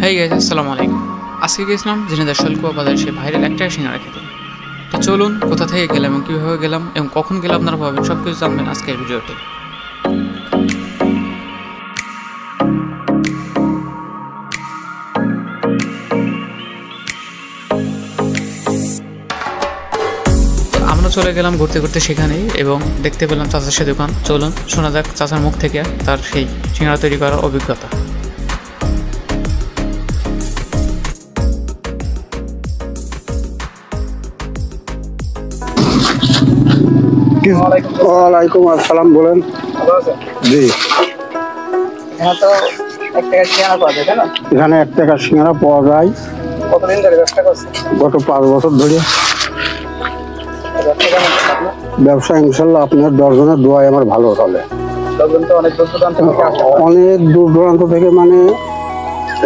Hey guys, আসসালামু আলাইকুম। আজকে গেছিলাম ঝিনাইদহ শৈলকুপা বাজারে সেই ভাইরাল একটা সিঙ্গারা খেতে। তো চলুন কোথা থেকে গেলাম এবং কীভাবে গেলাম এবং কখন গেলাম আপনারা পাবেন সব কিছু জানবেন আজকের ভিডিওতে। আমরা চলে গেলাম ঘুরতে ঘুরতে সেখানেই এবং দেখতে পেলাম চাচার সে দোকান। চলুন শোনা যাক চাচার মুখ থেকে তার সেই সিঙ্গারা তৈরি করার অভিজ্ঞতা। ওয়ালাইকুম আসসালাম, বলেন। জি, এখানে 1 টাকার সিঙ্গারা পাওয়া যায়। কতদিন ধরে ব্যবসা করছেন? গত 5 বছর ধরে ব্যবসা। ইনশাল্লাহ আপনার দর্শনের দোয়ায় আমার ভালো চলে। অনেক দূর দূরান্ত থেকে, মানে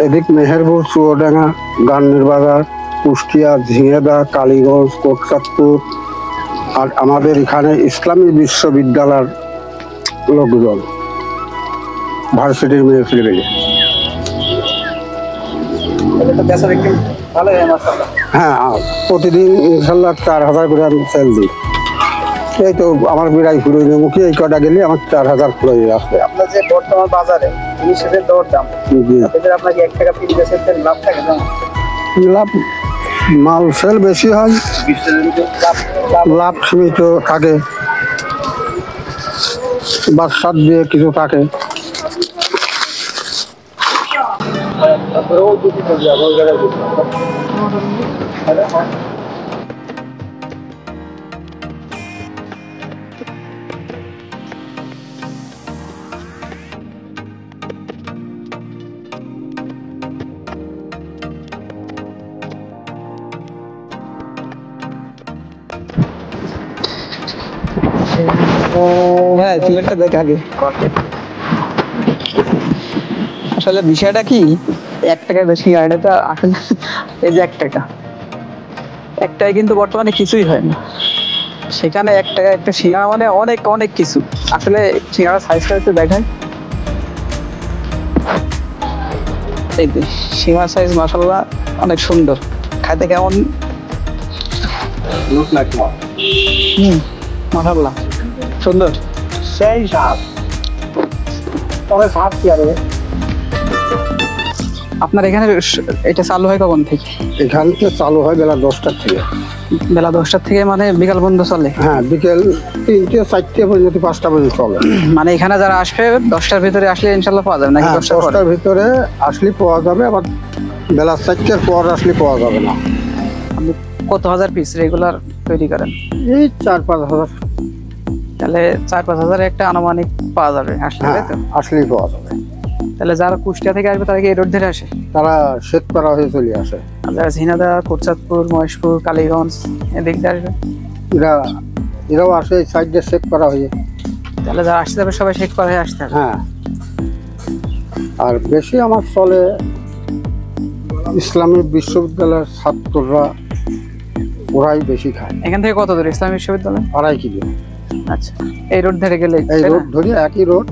এদিক মেহেরপুর, চুয়াডাঙ্গা, গান্নের বাজার, কুষ্টিয়া, ঝিঙেদা, কালীগঞ্জ, কোটচাঁদপুর, আর আমাদের এখানে ইসলামী বিশ্ববিদ্যালয়ের লোকজন, ভার্সিটির মেয়ে ছেলে। হ্যাঁ, প্রতিদিন ইনশাল্লাহ 4000 করে আমি সেল দিই। এই তো আমার বিড়াই ফুরোই মুখে এই কটা গেলে আমার 4000 ফুরোই আসবে। আপনার যে বর্তমান বাজারে জিনিসের দর দাম, আপনাকে 1 টাকা পিস বেচতে লাভ থাকে না? লাভ, মাল সেল বেশি হয়, লাভ সীমিত থাকে, বাদশাদ দিয়ে কিছু থাকে। হ্যাঁ, সিলেটটা দেখ আগে। আসলে বিষয়টা কি, 1 টাকার বেশি গাড়িটা আসলে এই যে 1 টাকা, একটাই কিন্তু বর্তমানে কিছুই হয় না। সেখানে 1 টাকা একটা সিঙ্গারা মানে অনেক অনেক কিছু। আসলে সিঙ্গারা সাইজটা একটু দেখায়, এই যে সিঙ্গারা সাইজ মাশাআল্লাহ অনেক সুন্দর। খাইতে কেমন? মাশাআল্লাহ সুন্দর, সেই স্বাদ। তবে স্বাদ কি আর আপনার এখানে এটা চালু হয় কখন থেকে? এখান থেকে চালু হয় বেলা 10টার থেকে। বেলা 10টার থেকে মানে বিকাল পর্যন্ত চলে? হ্যাঁ, বিকেল 3টে 4টে পর্যন্ত, 5টা পর্যন্ত চলে। মানে এখানে যারা আসবে 10টার ভিতরে আসলে ইনশাল্লাহ পাওয়া যাবে নাকি? 10টার ভিতরে আসলে পাওয়া যাবে, আবার বেলা 4টার পর আসলে পাওয়া যাবে না। আপনি কত হাজার পিস রেগুলার তৈরি করেন? এই 4-5 হাজার। তাহলে 4-5 হাজারে একটা আনুমানিক পাওয়া যাবে আসলে, তাই তো? আসলেই পাওয়া যাবে। তাহলে যারা কুষ্টিয়া থেকে আসবে তারা কি এই রোড ধরে আসে? তারা শেখ করা হয়ে চলে আসে। আর যারা ঝিনাইদহ, কোটচাঁদপুর, মহেশপুর, কালীগঞ্জ এদিক দিয়ে আসবে, এরাও আসে এই সাইডে শেখ করা হয়ে। তাহলে যারা আসতে যাবে সবাই শেখ করা হয়ে আসতে হবে। হ্যাঁ, আর বেশি আমার চলে ইসলামী বিশ্ববিদ্যালয়ের ছাত্ররা, ওরাই বেশি খায়। এখান থেকে কত দূর ইসলামী বিশ্ববিদ্যালয়? 2.5 কিলো। আচ্ছা, এই রোড ধরে গেলে? এই রোড ধরে, একই রোড,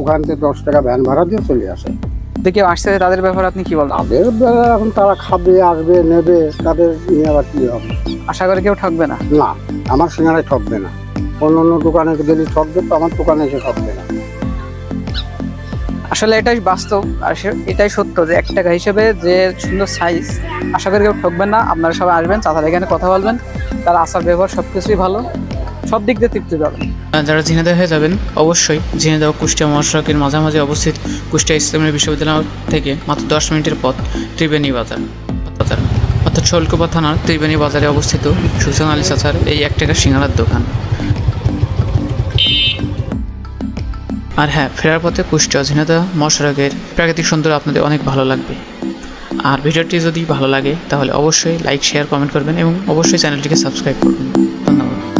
ওখান থেকে 10 টাকা ভ্যান ভাড়া দিয়ে চলে আসে। কেউ আসছে, তাদের ব্যাপারে আপনি কি বলেন? তাদের এখন তারা খাবে, আসবে, নেবে, তাদের নিয়ে আবার কি হবে? আশা করি কেউ ঠকবে না? না, আমার সিঙ্গারায় ঠকবে না। অন্য অন্য দোকানে গেলে ঠকবে, তো আমার দোকানে এসে ঠকবে না। আসলে এটাই বাস্তব, আর এটাই সত্য যে 1 টাকা হিসেবে যে সুন্দর সাইজ, আশা করি কেউ ঠকবেন না। আপনারা সবাই আসবেন, চাচার এখানে কথা বলবেন, তার আচার ব্যবহার সবকিছুই ভালো, সব দিক দিয়ে তৃপ্তি পাবেন। যারা ঝিনাইদহ হয়ে যাবেন অবশ্যই ঝিনাইদহ কুষ্টিয়া মহাসড়কের মাঝামাঝি অবস্থিত কুষ্টিয়া ইসলামী বিশ্ববিদ্যালয় থেকে মাত্র 10 মিনিটের পথ ত্রিবেণী বাজার, অর্থাৎ শৈলকুপা থানার ত্রিবেণী বাজারে অবস্থিত সুলতান আলী চাচার এই 1 টাকার সিঙ্গারার দোকান। আর হ্যাঁ, ফেরার পথে কুষ্টিয়া ঝিনাইদহ মহাসড়কের প্রাকৃতিক সৌন্দর্য আপনাদের অনেক ভালো লাগবে। আর ভিডিওটি যদি ভালো লাগে তাহলে অবশ্যই লাইক, শেয়ার, কমেন্ট করবেন এবং অবশ্যই চ্যানেলটিকে সাবস্ক্রাইব করবেন। ধন্যবাদ।